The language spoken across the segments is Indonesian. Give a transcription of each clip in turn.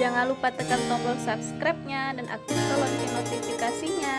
Jangan lupa tekan tombol subscribe-nya dan aktifkan lonceng notifikasinya.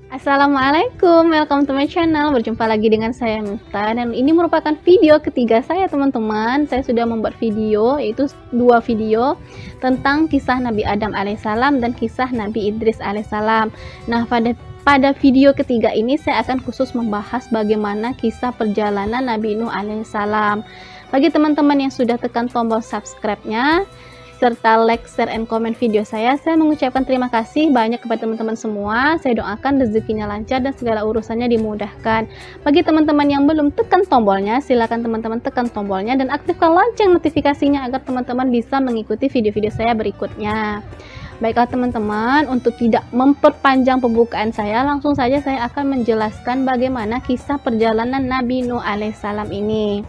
Assalamualaikum, welcome to my channel. Berjumpa lagi dengan saya Mifta, dan ini merupakan video ketiga saya teman-teman. Saya sudah membuat video, yaitu dua video tentang kisah Nabi Adam alaihissalam dan kisah Nabi Idris alaihissalam. Nah, pada video ketiga ini saya akan khusus membahas bagaimana kisah perjalanan Nabi Nuh alaihissalam. Bagi teman-teman yang sudah tekan tombol subscribe-nya serta like, share, and comment video saya mengucapkan terima kasih banyak kepada teman-teman semua. Saya doakan rezekinya lancar dan segala urusannya dimudahkan. Bagi teman-teman yang belum tekan tombolnya, silakan teman-teman tekan tombolnya dan aktifkan lonceng notifikasinya agar teman-teman bisa mengikuti video-video saya berikutnya. Baiklah teman-teman, untuk tidak memperpanjang pembukaan saya, langsung saja saya akan menjelaskan bagaimana kisah perjalanan Nabi Nuh alaihissalam ini.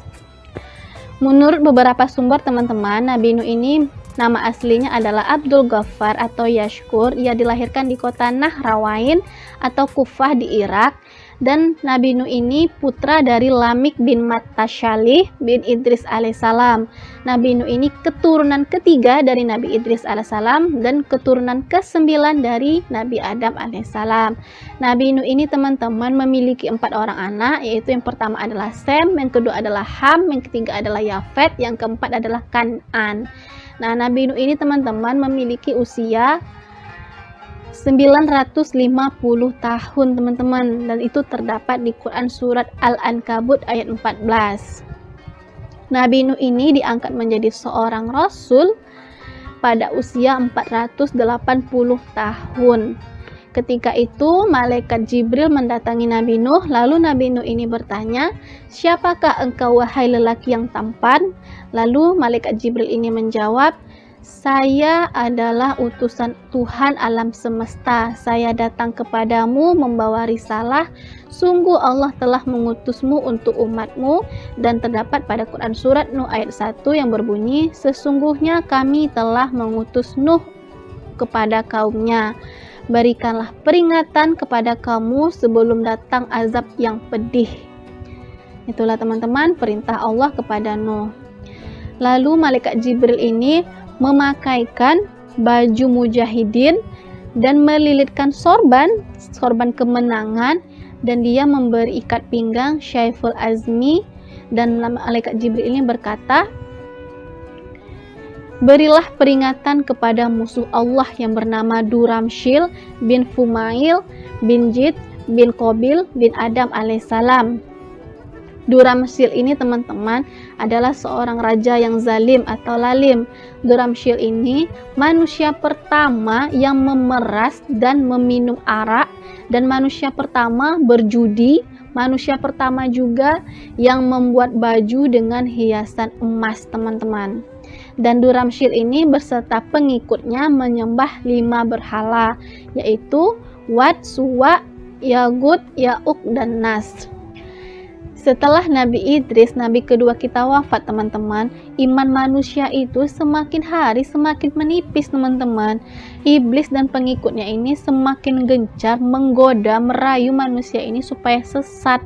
Menurut beberapa sumber teman-teman, Nabi Nuh ini nama aslinya adalah Abdul Ghaffar atau Yashkur. Ia dilahirkan di kota Nahrawain atau Kufah di Irak. Dan Nabi Nuh ini putra dari Lamik bin Matashalih bin Idris alaihissalam. Nabi Nuh ini keturunan ketiga dari Nabi Idris alaihissalam dan keturunan ke-9 dari Nabi Adam alaihissalam. Nabi Nuh ini teman-teman memiliki 4 orang anak, yaitu yang pertama adalah Sem, yang kedua adalah Ham, yang ketiga adalah Yafet, yang keempat adalah Kan'an. Nah, Nabi Nuh ini teman-teman memiliki usia 950 tahun teman-teman, dan itu terdapat di Quran surat Al-Ankabut ayat 14. Nabi Nuh ini diangkat menjadi seorang rasul pada usia 480 tahun. Ketika itu malaikat Jibril mendatangi Nabi Nuh, lalu Nabi Nuh ini bertanya, "Siapakah engkau wahai lelaki yang tampan?" Lalu malaikat Jibril ini menjawab, "Saya adalah utusan Tuhan alam semesta. Saya datang kepadamu membawa risalah. Sungguh Allah telah mengutusmu untuk umatmu." Dan terdapat pada Quran surat Nuh ayat 1 yang berbunyi, "Sesungguhnya kami telah mengutus Nuh kepada kaumnya. Berikanlah peringatan kepada kamu sebelum datang azab yang pedih." Itulah teman-teman perintah Allah kepada Nuh. Lalu malaikat Jibril ini memakaikan baju mujahidin dan melilitkan sorban kemenangan, dan dia memberi ikat pinggang Syaiful Azmi, dan malaikat Jibril ini berkata, "Berilah peringatan kepada musuh Allah yang bernama Duramsyil bin Fumail bin Jid bin Qabil bin Adam alaihissalam." Duramsyil ini teman-teman adalah seorang raja yang zalim atau lalim. Duramsyil ini manusia pertama yang memeras dan meminum arak, dan manusia pertama berjudi, manusia pertama juga yang membuat baju dengan hiasan emas teman-teman. Dan Duramsyil ini beserta pengikutnya menyembah 5 berhala, yaitu Wat, Suwa, Yagut, Ya'uk, dan Nas. Setelah Nabi Idris, Nabi kedua kita wafat teman-teman, iman manusia itu semakin hari semakin menipis teman-teman. Iblis dan pengikutnya ini semakin gencar menggoda, merayu manusia ini supaya sesat.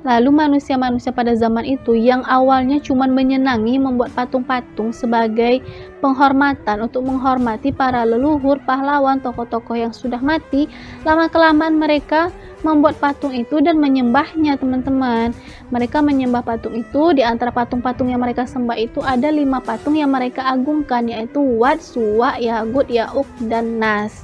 Lalu manusia-manusia pada zaman itu yang awalnya cuma menyenangi membuat patung-patung sebagai penghormatan untuk menghormati para leluhur, pahlawan, tokoh-tokoh yang sudah mati, lama-kelamaan mereka membuat patung itu dan menyembahnya teman-teman. Mereka menyembah patung itu. Di antara patung-patung yang mereka sembah itu ada 5 patung yang mereka agungkan, yaitu Wat, Suwa, Yagut, Ya'uk, dan Nas.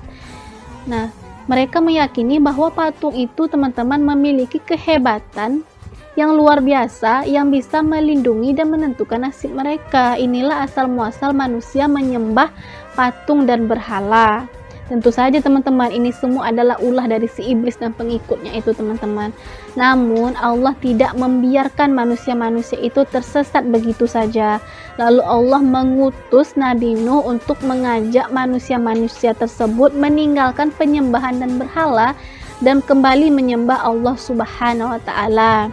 Nah, mereka meyakini bahwa patung itu teman-teman memiliki kehebatan yang luar biasa yang bisa melindungi dan menentukan nasib mereka. Inilah asal muasal manusia menyembah patung dan berhala. Tentu saja teman-teman, ini semua adalah ulah dari si iblis dan pengikutnya itu teman-teman. Namun Allah tidak membiarkan manusia-manusia itu tersesat begitu saja. Lalu Allah mengutus Nabi Nuh untuk mengajak manusia-manusia tersebut meninggalkan penyembahan dan berhala dan kembali menyembah Allah Subhanahu wa Ta'ala.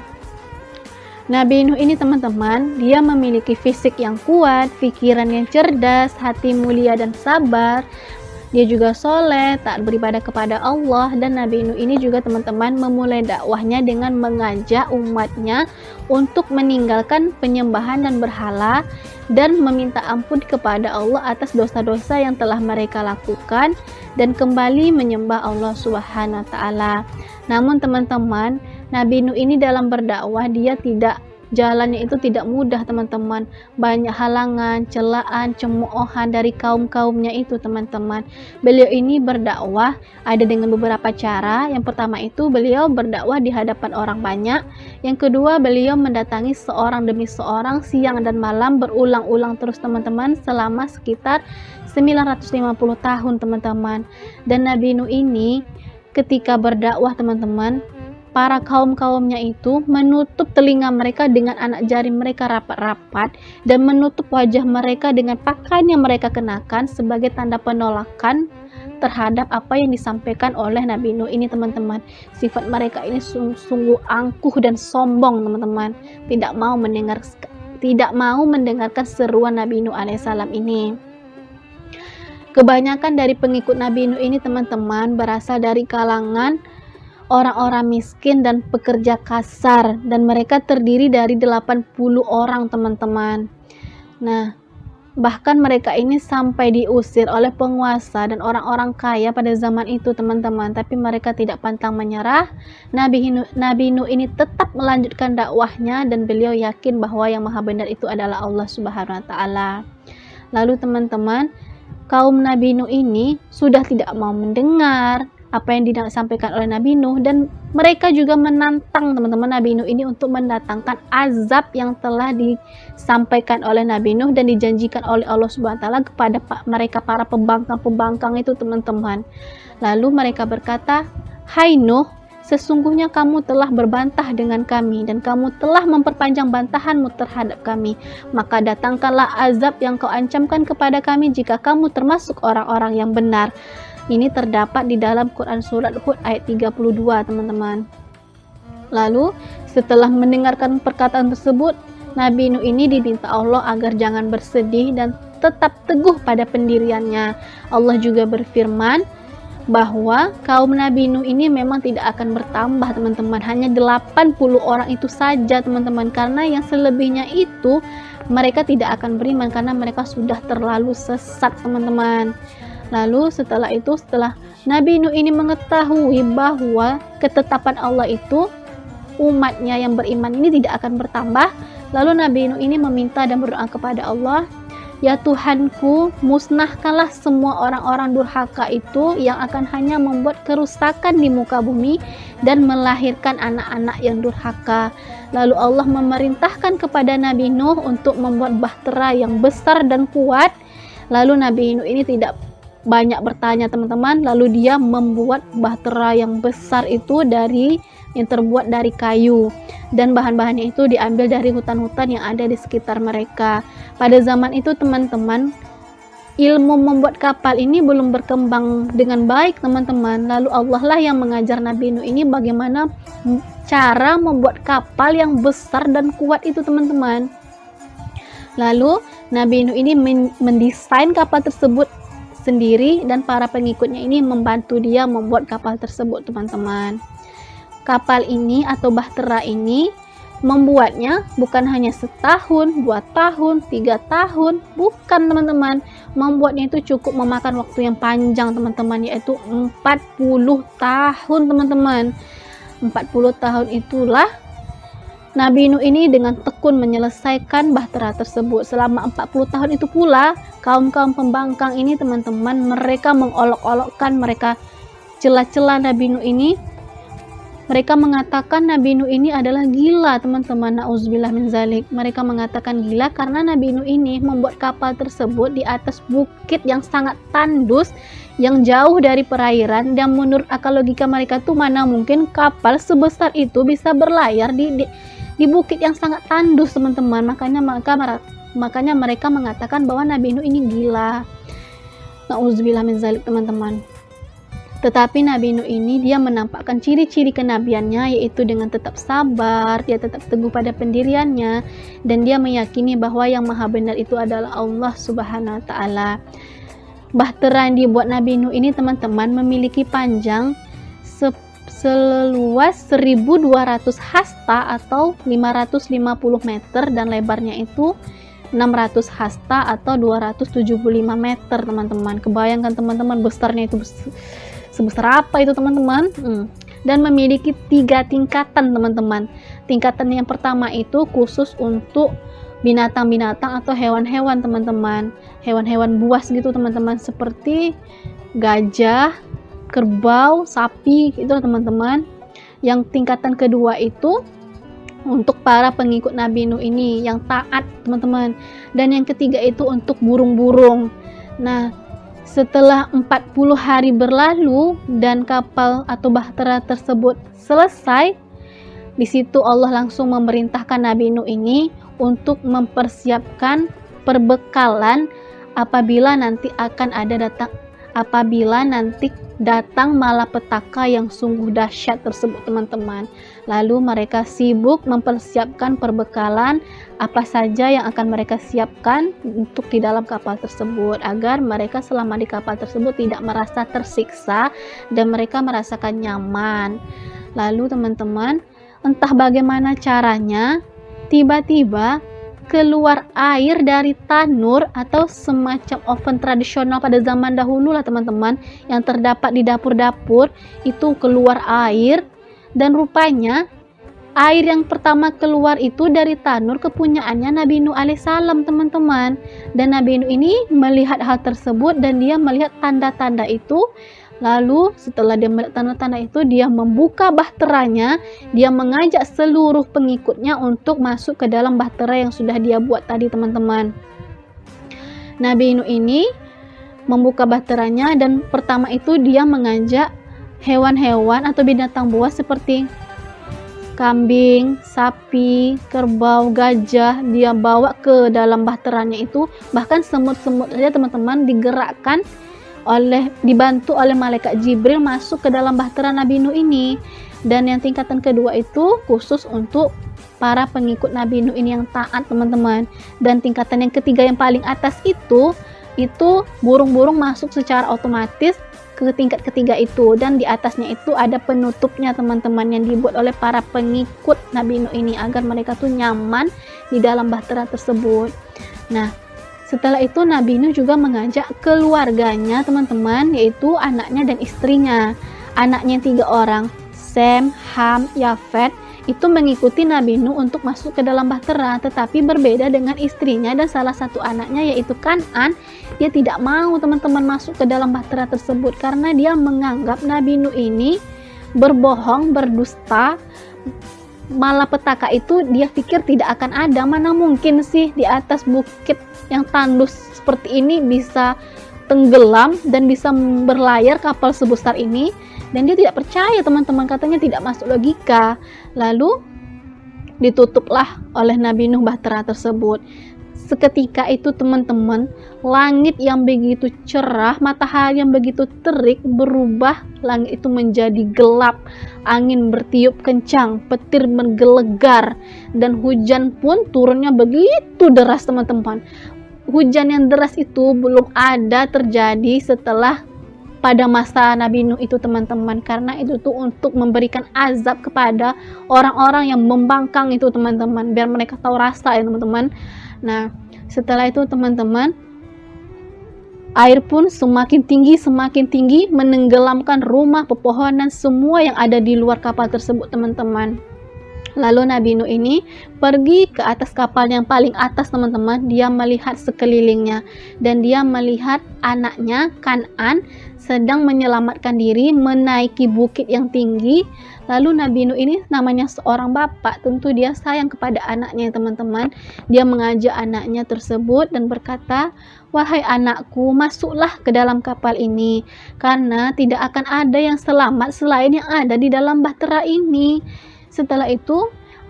Nabi Nuh ini teman-teman, dia memiliki fisik yang kuat, pikiran yang cerdas, hati mulia dan sabar. dia juga soleh, taat beribadah kepada Allah. Dan Nabi Nuh ini juga teman-teman memulai dakwahnya dengan mengajak umatnya untuk meninggalkan penyembahan dan berhala dan meminta ampun kepada Allah atas dosa-dosa yang telah mereka lakukan dan kembali menyembah Allah Subhanahu wa taala. Namun teman-teman, Nabi Nuh ini dalam berdakwah jalannya itu tidak mudah teman-teman. Banyak halangan, celaan, cemoohan dari kaum-kaumnya itu teman-teman. Beliau ini berdakwah ada dengan beberapa cara. Yang pertama itu beliau berdakwah di hadapan orang banyak. Yang kedua beliau mendatangi seorang demi seorang siang dan malam berulang-ulang terus teman-teman selama sekitar 950 tahun teman-teman. Dan Nabi Nuh ini ketika berdakwah teman-teman, para kaum-kaumnya itu menutup telinga mereka dengan anak jari mereka rapat-rapat dan menutup wajah mereka dengan pakaian yang mereka kenakan sebagai tanda penolakan terhadap apa yang disampaikan oleh Nabi Nuh ini teman-teman. Sifat mereka ini sungguh angkuh dan sombong teman-teman, tidak mau mendengarkan seruan Nabi Nuh alaihissalam ini. Kebanyakan dari pengikut Nabi Nuh ini teman-teman berasal dari kalangan orang-orang miskin dan pekerja kasar, dan mereka terdiri dari 80 orang teman-teman. Nah, bahkan mereka ini sampai diusir oleh penguasa dan orang-orang kaya pada zaman itu teman-teman, tapi mereka tidak pantang menyerah. Nabi Nuh ini tetap melanjutkan dakwahnya dan beliau yakin bahwa yang maha benar itu adalah Allah Subhanahu wa taala. Lalu teman-teman, kaum Nabi Nuh ini sudah tidak mau mendengar apa yang disampaikan oleh Nabi Nuh, dan mereka juga menantang teman-teman Nabi Nuh ini untuk mendatangkan azab yang telah disampaikan oleh Nabi Nuh dan dijanjikan oleh Allah Subhanahu wa taala kepada mereka para pembangkang itu teman-teman. Lalu mereka berkata, "Hai Nuh, sesungguhnya kamu telah berbantah dengan kami dan kamu telah memperpanjang bantahanmu terhadap kami. Maka datangkanlah azab yang kau ancamkan kepada kami jika kamu termasuk orang-orang yang benar." Ini terdapat di dalam Quran Surat Hud ayat 32 teman-teman. Lalu setelah mendengarkan perkataan tersebut, Nabi Nuh ini diminta Allah agar jangan bersedih dan tetap teguh pada pendiriannya. Allah juga berfirman bahwa kaum Nabi Nuh ini memang tidak akan bertambah teman-teman, hanya 80 orang itu saja teman-teman, karena yang selebihnya itu mereka tidak akan beriman karena mereka sudah terlalu sesat teman-teman. Lalu setelah Nabi Nuh ini mengetahui bahwa ketetapan Allah itu umatnya yang beriman ini tidak akan bertambah, lalu Nabi Nuh ini meminta dan berdoa kepada Allah, "Ya Tuhanku, musnahkanlah semua orang-orang durhaka itu yang akan hanya membuat kerusakan di muka bumi dan melahirkan anak-anak yang durhaka." Lalu Allah memerintahkan kepada Nabi Nuh untuk membuat bahtera yang besar dan kuat. Lalu Nabi Nuh ini tidak banyak bertanya teman-teman, lalu dia membuat bahtera yang besar itu yang terbuat dari kayu, dan bahan-bahannya itu diambil dari hutan-hutan yang ada di sekitar mereka. Pada zaman itu teman-teman, ilmu membuat kapal ini belum berkembang dengan baik teman-teman. Lalu Allah lah yang mengajar Nabi Nuh ini bagaimana cara membuat kapal yang besar dan kuat itu teman-teman. Lalu Nabi Nuh ini mendesain kapal tersebut sendiri dan para pengikutnya ini membantu dia membuat kapal tersebut teman-teman. Kapal ini atau bahtera ini membuatnya bukan hanya setahun, 2 tahun, 3 tahun, bukan teman-teman. Membuatnya itu cukup memakan waktu yang panjang teman-teman, yaitu 40 tahun teman-teman. 40 tahun itulah Nabi Nuh ini dengan tekun menyelesaikan bahtera tersebut. Selama 40 tahun itu pula, kaum-kaum pembangkang ini teman-teman, mereka mengolok-olokkan, mereka celah-celah Nabi Nuh ini. Mereka mengatakan Nabi Nuh ini adalah gila teman-teman, na'udzubillah min zalik. Mereka mengatakan gila karena Nabi Nuh ini membuat kapal tersebut di atas bukit yang sangat tandus, yang jauh dari perairan, dan menurut akal logika mereka tuh mana mungkin kapal sebesar itu bisa berlayar di bukit yang sangat tandus teman-teman. Makanya mereka mengatakan bahwa Nabi Nuh ini gila. Na'udzubillah min zalik teman-teman. Tetapi Nabi Nuh ini dia menampakkan ciri-ciri kenabiannya, yaitu dengan tetap sabar, dia tetap teguh pada pendiriannya, dan dia meyakini bahwa yang maha benar itu adalah Allah Subhanahu wa taala. bahtera yang dibuat Nabi Nuh ini teman-teman memiliki panjang seluas 1200 hasta atau 550 meter dan lebarnya itu 600 hasta atau 275 meter teman-teman. Kebayangkan teman-teman besarnya itu sebesar apa itu teman-teman. Dan memiliki 3 tingkatan teman-teman. Tingkatan yang pertama itu khusus untuk binatang-binatang atau hewan-hewan teman-teman, hewan-hewan buas gitu teman-teman, seperti gajah, kerbau, sapi itu teman-teman. Yang tingkatan kedua itu untuk para pengikut Nabi Nuh ini yang taat teman-teman, dan yang ketiga itu untuk burung-burung. Nah, setelah 40 hari berlalu dan kapal atau bahtera tersebut selesai, di situ Allah langsung memerintahkan Nabi Nuh ini untuk mempersiapkan perbekalan apabila nanti datang malapetaka yang sungguh dahsyat tersebut teman-teman. Lalu mereka sibuk mempersiapkan perbekalan apa saja yang akan mereka siapkan untuk di dalam kapal tersebut, agar mereka selama di kapal tersebut tidak merasa tersiksa dan mereka merasakan nyaman. Lalu teman-teman, entah bagaimana caranya, tiba-tiba keluar air dari tanur atau semacam oven tradisional pada zaman dahulu lah teman-teman, yang terdapat di dapur-dapur itu keluar air. Dan rupanya air yang pertama keluar itu dari tanur kepunyaannya Nabi Nuh alaihissalam teman-teman. Dan Nabi Nuh ini melihat hal tersebut dan dia melihat tanda-tanda itu. Lalu setelah dia melihat tanda-tanda itu, dia membuka bahteranya, dia mengajak seluruh pengikutnya untuk masuk ke dalam bahtera yang sudah dia buat tadi teman-teman. Nabi Nuh ini membuka bahteranya dan pertama itu dia mengajak hewan-hewan atau binatang buas seperti kambing, sapi, kerbau, gajah, dia bawa ke dalam bahteranya itu. Bahkan semut-semut saja teman-teman dibantu oleh malaikat Jibril masuk ke dalam bahtera Nabi Nuh ini. Dan yang tingkatan kedua itu khusus untuk para pengikut Nabi Nuh ini yang taat teman-teman. Dan tingkatan yang ketiga yang paling atas itu burung-burung masuk secara otomatis ke tingkat ketiga itu, dan di atasnya itu ada penutupnya teman-teman yang dibuat oleh para pengikut Nabi Nuh ini agar mereka tuh nyaman di dalam bahtera tersebut. Nah, setelah itu Nabi Nuh juga mengajak keluarganya teman-teman, yaitu anaknya dan istrinya. Anaknya 3 orang, Sem, Ham, Yafet, itu mengikuti Nabi Nuh untuk masuk ke dalam bahtera, tetapi berbeda dengan istrinya dan salah satu anaknya yaitu Kan'an. Dia tidak mau teman-teman masuk ke dalam bahtera tersebut karena dia menganggap Nabi Nuh ini berbohong, berdusta. Malapetaka itu dia pikir tidak akan ada. Mana mungkin sih di atas bukit yang tandus seperti ini bisa tenggelam dan bisa berlayar kapal sebesar ini. Dan dia tidak percaya teman-teman, katanya tidak masuk logika. Lalu ditutuplah oleh Nabi Nuh bahtera tersebut. Seketika itu teman-teman, langit yang begitu cerah, matahari yang begitu terik berubah, langit itu menjadi gelap, angin bertiup kencang, petir menggelegar, dan hujan pun turunnya begitu deras teman-teman. Hujan yang deras itu belum ada terjadi setelah pada masa Nabi Nuh itu teman-teman, karena itu tuh untuk memberikan azab kepada orang-orang yang membangkang itu teman-teman, biar mereka tahu rasa ya teman-teman. Nah, setelah itu teman-teman, air pun semakin tinggi menenggelamkan rumah, pepohonan, semua yang ada di luar kapal tersebut teman-teman. Lalu Nabi Nuh ini pergi ke atas kapal yang paling atas teman-teman. Dia melihat sekelilingnya dan dia melihat anaknya Kan'an sedang menyelamatkan diri menaiki bukit yang tinggi. Lalu Nabi Nuh ini namanya seorang bapak, tentu dia sayang kepada anaknya teman-teman. Dia mengajak anaknya tersebut dan berkata, "Wahai anakku, masuklah ke dalam kapal ini, karena tidak akan ada yang selamat selain yang ada di dalam bahtera ini." Setelah itu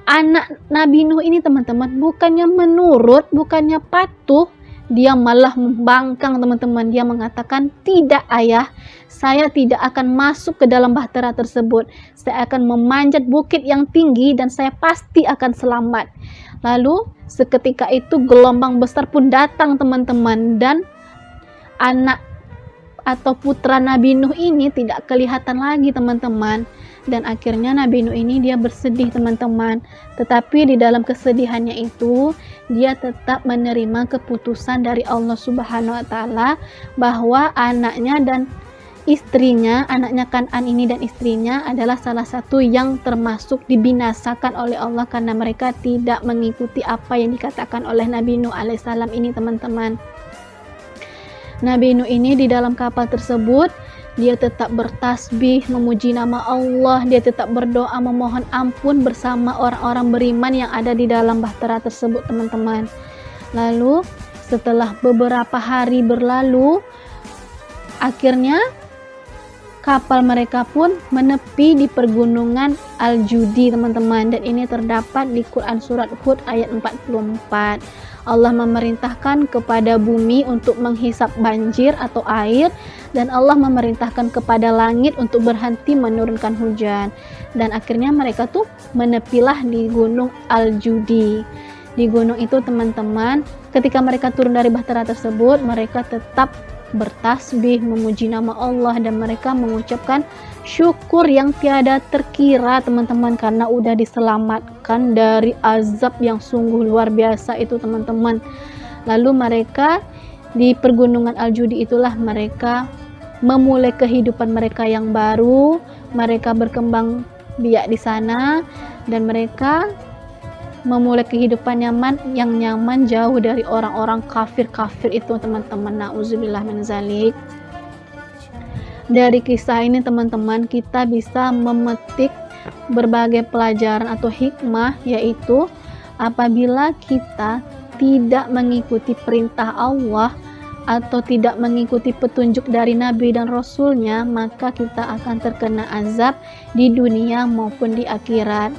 anak Nabi Nuh ini teman-teman bukannya menurut, bukannya patuh, dia malah membangkang teman-teman. Dia mengatakan, "Tidak ayah, saya tidak akan masuk ke dalam bahtera tersebut. Saya akan memanjat bukit yang tinggi dan saya pasti akan selamat." Lalu seketika itu gelombang besar pun datang teman-teman, dan anak atau putra Nabi Nuh ini tidak kelihatan lagi teman-teman, dan akhirnya Nabi Nuh ini dia bersedih teman-teman, tetapi di dalam kesedihannya itu dia tetap menerima keputusan dari Allah Subhanahu wa Ta'ala bahwa anaknya dan istrinya, anaknya Kan'an ini dan istrinya adalah salah satu yang termasuk dibinasakan oleh Allah karena mereka tidak mengikuti apa yang dikatakan oleh Nabi Nuh alaihissalam ini teman-teman. Nabi Nuh ini di dalam kapal tersebut dia tetap bertasbih, memuji nama Allah, dia tetap berdoa memohon ampun bersama orang-orang beriman yang ada di dalam bahtera tersebut teman-teman. Lalu setelah beberapa hari berlalu, akhirnya kapal mereka pun menepi di pergunungan Al-Judi teman-teman, dan ini terdapat di Quran surat Hud ayat 44. Allah memerintahkan kepada bumi untuk menghisap banjir atau air, dan Allah memerintahkan kepada langit untuk berhenti menurunkan hujan, dan akhirnya mereka tuh menepilah di gunung Al-Judi. Di gunung itu teman-teman, ketika mereka turun dari bahtera tersebut, mereka tetap bertasbih, memuji nama Allah, dan mereka mengucapkan syukur yang tiada terkira teman-teman, karena udah diselamatkan dari azab yang sungguh luar biasa itu teman-teman. Lalu mereka di pergunungan Al-Judi itulah mereka memulai kehidupan mereka yang baru, mereka berkembang biak di sana, dan mereka memulai kehidupan yang nyaman jauh dari orang-orang kafir itu teman-teman. Na'udzubillah min zalik. Dari kisah ini teman-teman kita bisa memetik berbagai pelajaran atau hikmah, yaitu apabila kita tidak mengikuti perintah Allah atau tidak mengikuti petunjuk dari Nabi dan Rasulnya, maka kita akan terkena azab di dunia maupun di akhirat.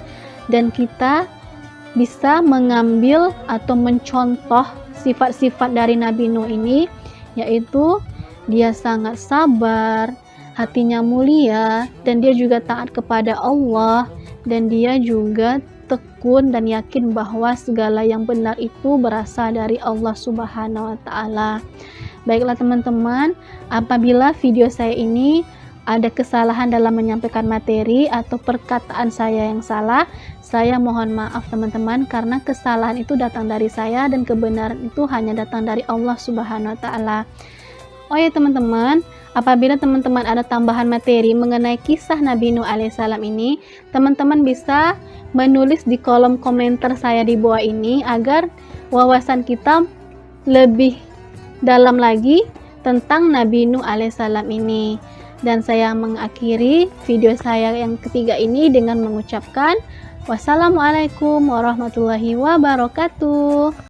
Dan kita bisa mengambil atau mencontoh sifat-sifat dari Nabi Nuh ini, yaitu dia sangat sabar, hatinya mulia, dan dia juga taat kepada Allah, dan dia juga tekun dan yakin bahwa segala yang benar itu berasal dari Allah Subhanahu wa Ta'ala. Baiklah teman-teman, apabila video saya ini ada kesalahan dalam menyampaikan materi atau perkataan saya yang salah, saya mohon maaf teman-teman, karena kesalahan itu datang dari saya dan kebenaran itu hanya datang dari Allah Subhanahu wa Ta'ala. Oh ya teman-teman, apabila teman-teman ada tambahan materi mengenai kisah Nabi Nuh alaihissalam ini, teman-teman bisa menulis di kolom komentar saya di bawah ini agar wawasan kita lebih dalam lagi tentang Nabi Nuh alaihissalam ini. Dan saya mengakhiri video saya yang ketiga ini dengan mengucapkan wassalamualaikum warahmatullahi wabarakatuh.